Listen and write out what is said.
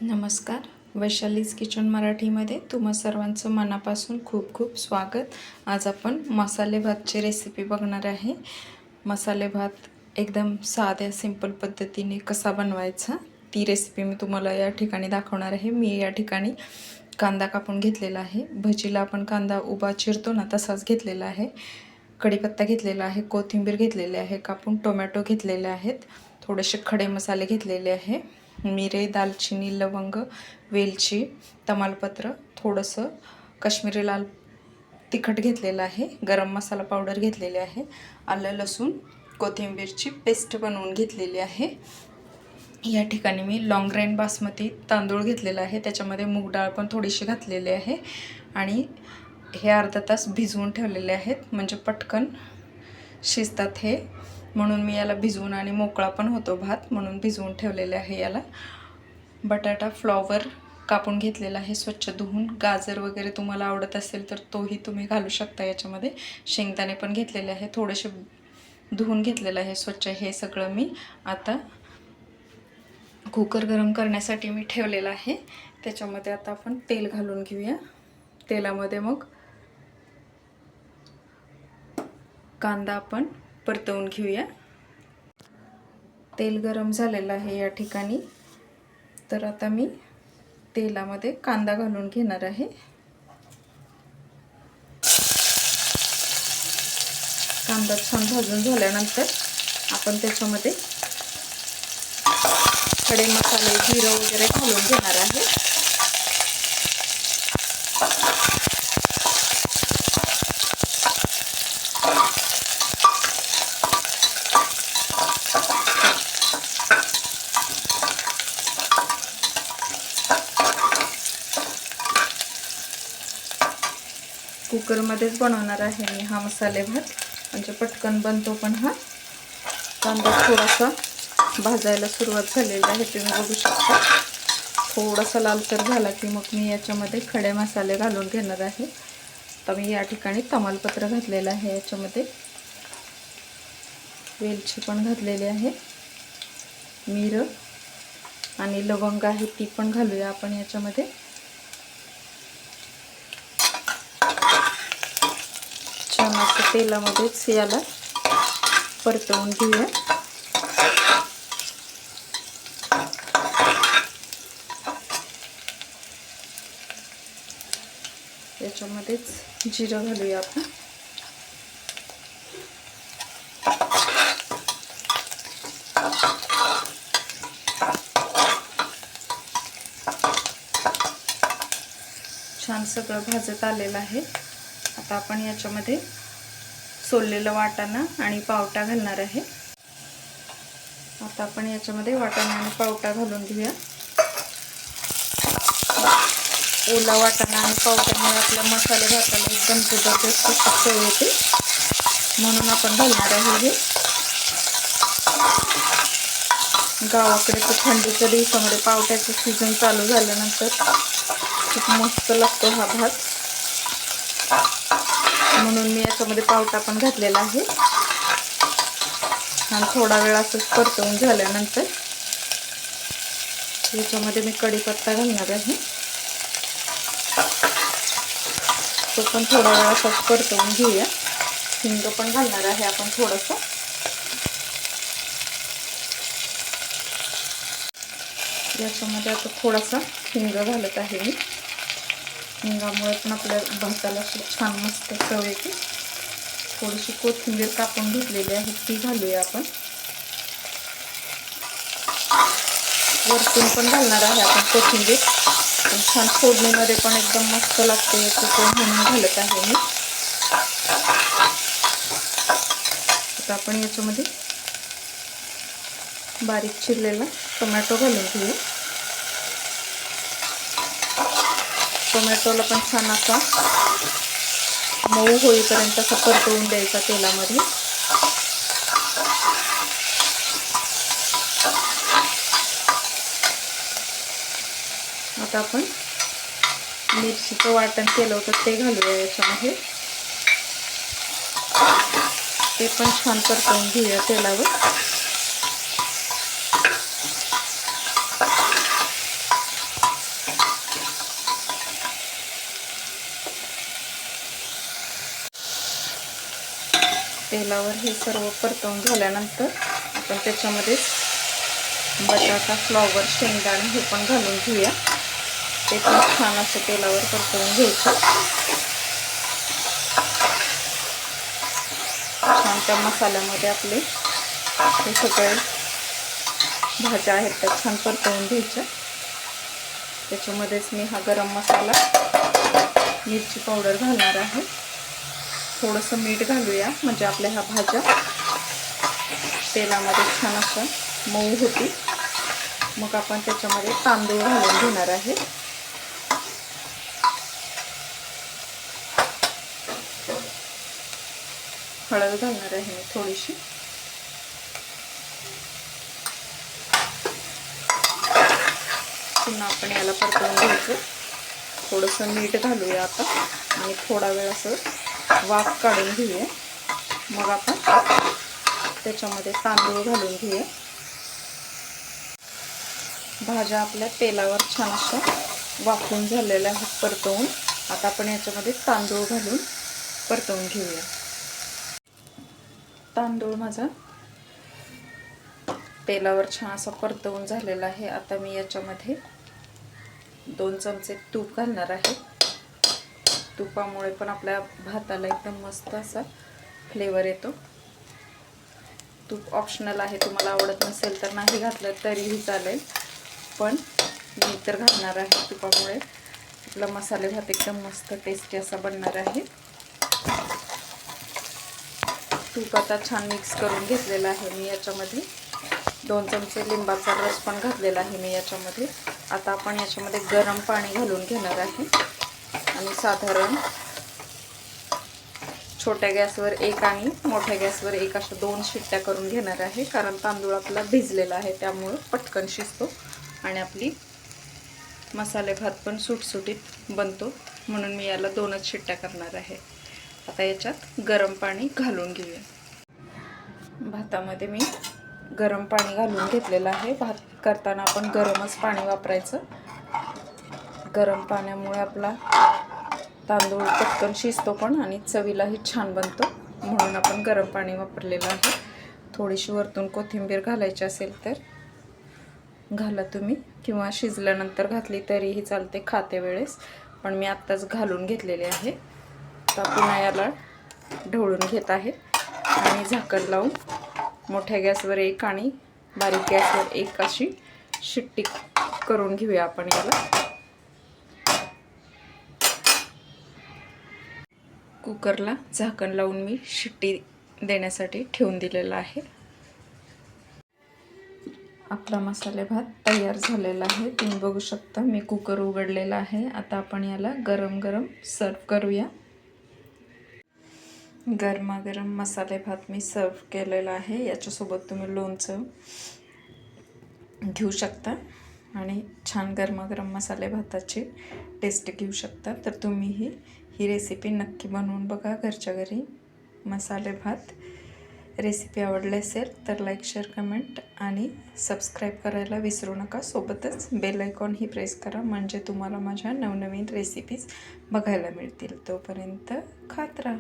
नमस्कार. वैशालीज किचन मराठीमध्ये तुम्हा सर्वांचं मनापासून खूप खूप स्वागत. आज आपण मसाले भातची रेसिपी बघणार आहे. मसाले भात एकदम साध्या सिंपल पद्धतीने कसा बनवायचा ती रेसिपी मी तुम्हाला या ठिकाणी दाखवणार आहे. मी या ठिकाणी कांदा कापून घेतलेला आहे. भजीला आपण कांदा उभा चिरतो ना तसाच घेतलेला आहे. कढीपत्ता घेतलेला आहे, कोथिंबीर घेतलेली आहे कापून, टोमॅटो घेतलेले आहेत, थोडेसे खडे मसाले घेतलेले आहे, मिरे, दालचिनी, लवंग, वेलची, तमालपत्र, थोडंसं काश्मीरी लाल तिखट घेतलेलं आहे, गरम मसाला पावडर घेतलेली आहे, आलं लसूण कोथिंबीरची पेस्ट बनवून घेतलेली आहे. या ठिकाणी मी लॉंग ग्रेन बासमती तांदूळ घेतलेला आहे, त्याच्यामध्ये मूग डाळ पण थोडीशी घातलेली आहे आणि हे अर्धा तास भिजवून ठेवलेले आहेत म्हणजे पटकन शिजतात हे, म्हणून मी याला भिजवून आणि मोकळा पण होतो भात म्हणून भिजवून ठेवलेले आहे. याला बटाटा फ्लॉवर कापून घेतलेला आहे स्वच्छ धुवून. गाजर वगैरे तुम्हाला आवडत असेल तर तोही तुम्ही घालू शकता याच्यामध्ये. शेंगदाणे पण घेतलेले आहे, थोडेसे धुवून घेतलेलं आहे स्वच्छ. हे सगळं मी आता कुकर गरम करण्यासाठी मी ठेवलेला आहे. त्याच्यामध्ये आता आपण तेल घालून घेऊया. तेलामध्ये मग कांदा आपण परतवून घेऊया. तेल गरम झालेलं आहे या ठिकाणी, तर आता मी तेलामध्ये कांदा घालून घेणार आहे. कांदा छान भाजून झाल्यानंतर आपण त्याच्यामध्ये खडे मसाले, जिरं वगैरे घालून घेणार आहे. कुकरमध्येच बनवणार आहे मी हा मसाले भात, म्हणजे पटकन बनतो. पण हा कांदा थोडासा भाजायला सुरुवात झालेली आहे, तुम्ही बघू शकता. थोडासा लालसर झाला की मग मी याच्यामध्ये खडे मसाले घालून घेणार आहे. तर मी या ठिकाणी तमालपत्र घातलेलं आहे, याच्यामध्ये वेलची पण घातलेली आहे, मिरं आणि लवंग आहे ती पण घालूया आपण याच्यामध्ये. छान असं तेलामध्येच याला परतवून घेऊया. याच्यामध्येच जिरं घालूया आपण. छान सगळं भाजत आलेलं आहे. आता आपण याच्यामध्ये सोललेलं वाटाणा आणि पावटा घालणार आहे. आता आपण याच्यामध्ये वाटाणा आणि पावटा घालून घेऊया. ओला वाटाणा आणि पावट्यामुळे आपल्या मसाले भाताला एकदम जबरदस्त चव येते, म्हणून आपण घालणार आहे हे. गावाकडे तर थंडीच्या दिवसामध्ये पावट्याचं सीझन चालू झाल्यानंतर खूप मस्त लागतो हा भात, म्हणून मी याच्यामध्ये पावटा पण घातलेला आहे. आणि थोडा वेळ असंच परतवून झाल्यानंतर याच्यामध्ये मी कढीपत्ता घालणार आहे. तो पण थोडा वेळ असंच परतवून घेऊया. हिंग पण घालणार आहे आपण थोडंसं. याच्यामध्ये आता थोडासा हिंग घालत आहे मी. हिंगामुळे पण आपल्या भाताला छान मस्त चव येते. थोडीशी कोथिंबीर कापून घेतलेली आहे ती घालूया आपण. वरतून पण घालणार आहे आपण कोथिंबीर, पण छान फोडणीमध्ये पण एकदम मस्त लागते याचं म्हणून घालत आहे मी. आता आपण याच्यामध्ये बारीक चिरलेला टोमॅटो घालून घेऊ. टोमॅटोला पण छान असा मऊ होईपर्यंत असं परतवून द्यायचा तेलामध्ये. आता आपण मिरचीचं वाटण केलं होतं ते घालूया याच्यामध्ये. ते पण छान परतवून घेऊया तेलावर. तेलावर हे सर्व परतवून झाल्यानंतर आपण त्याच्यामध्ये बटाटा, फ्लॉवर, शेंगदाणे हे पण घालून घेऊया. ते पण छान असं तेलावर परतवून घ्यायचं. छान त्या मसाल्यामध्ये आपले हे सगळे भाज्या आहेत त्या छान परतवून घ्यायच्या. त्याच्यामध्येच मी हा गरम मसाला, मिरची पावडर घालणार आहे. थोडंसं मीठ घालूया म्हणजे आपल्या ह्या भाज्या तेलामध्ये छान अशा मऊ होती. मग आपण त्याच्यामध्ये तांदूळ घालून घेणार आहे. हळद घालणार आहे मी थोडीशी. पुन्हा आपण याला परतवून घ्यायचं. थोडंसं मीठ घालूया आता आणि थोडा वेळ असं वाफ काढून घेऊया. मग आपण त्याच्यामध्ये तांदूळ घालून घेऊया. भाज्या आपल्या तेलावर छान अशा वाफून झालेल्या आहेत परतवून. आता आपण याच्यामध्ये तांदूळ घालून परतवून घेऊया. तांदूळ माझा तेलावर छान असा परतवून झालेला आहे. आता मी याच्यामध्ये 2 चमचे तूप घालणार आहे. तुपामुळे पण आपल्या भाताला एकदम मस्त असा फ्लेवर येतो. तूप ऑप्शनल आहे, तुम्हाला आवडत नसेल तर नाही घातलं तरीही चालेल, पण मी तर घालणार आहे. तुपामुळे आपला मसाले भात एकदम मस्त टेस्टी असा बनणार आहे. तूप आता छान मिक्स करून घेतलेलं आहे मी. याच्यामध्ये 2 चमचे लिंबाचा रस पण घातलेला आहे मी याच्यामध्ये. आता आपण याच्यामध्ये गरम पाणी घालून घेणार आहे आणि साधारण छोट्या गॅसवर 1 आणि मोठ्या गॅसवर 1 अशा 2 शिट्ट्या करून घेणार आहे. कारण तांदूळ आपला भिजलेला आहे त्यामुळे पटकन शिजतो आणि आपली मसाले भात पण सुटसुटीत बनतो. म्हणून मी याला 2च शिट्ट्या करणार आहे. आता याच्यात गरम पाणी घालून घेऊया. भातामध्ये मी गरम पाणी घालून घेतलेलं आहे. भात करताना आपण गरमच पाणी वापरायचं. गरम पाण्यामुळे आपला तांदूळ पटकन शिजतो पण आणि चवीलाही छान बनतो. म्हणून आपण गरम पाणी वापरलेलं आहे. थोडीशी वरतून कोथिंबीर घालायची असेल तर घाला तुम्ही, किंवा शिजल्यानंतर घातली तरीही चालते खाते वेळेस, पण मी आत्ताच घालून घेतलेले आहे. आता पुन्हा याला ढवळून घेत आहे आणि झाकण लावून मोठ्या गॅसवर 1 आणि बारीक गॅसवर 1 अशी शिट्टी करून घेऊया आपण याला. कुकरला झाकण लावून मी शिट्टी देण्यासाठी ठेवून दिलेला आहे. आपला मसाले भात तयार झालेला आहे. तुम्ही बघू शकता मी कुकर उघडलेला आहे. आता आपण याला गरम गरम सर्व करूया. गरमागरम मसाले भात मी सर्व केलेला आहे. याच्यासोबत तुम्ही लोणचं घेऊ शकता आणि छान गरमागरम मसाले भाताची टेस्ट घेऊ शकता. तर तुम्हीही ही रेसिपी नक्की बनवून बघा घरच्या घरी. मसाले भात रेसिपी आवडली असेल तर लाईक, शेअर, कमेंट आणि सबस्क्राईब करायला विसरू नका. सोबतच बेल आयकॉनही प्रेस करा म्हणजे तुम्हाला माझ्या नवनवीन रेसिपीज बघायला मिळतील. तोपर्यंत खात राहा.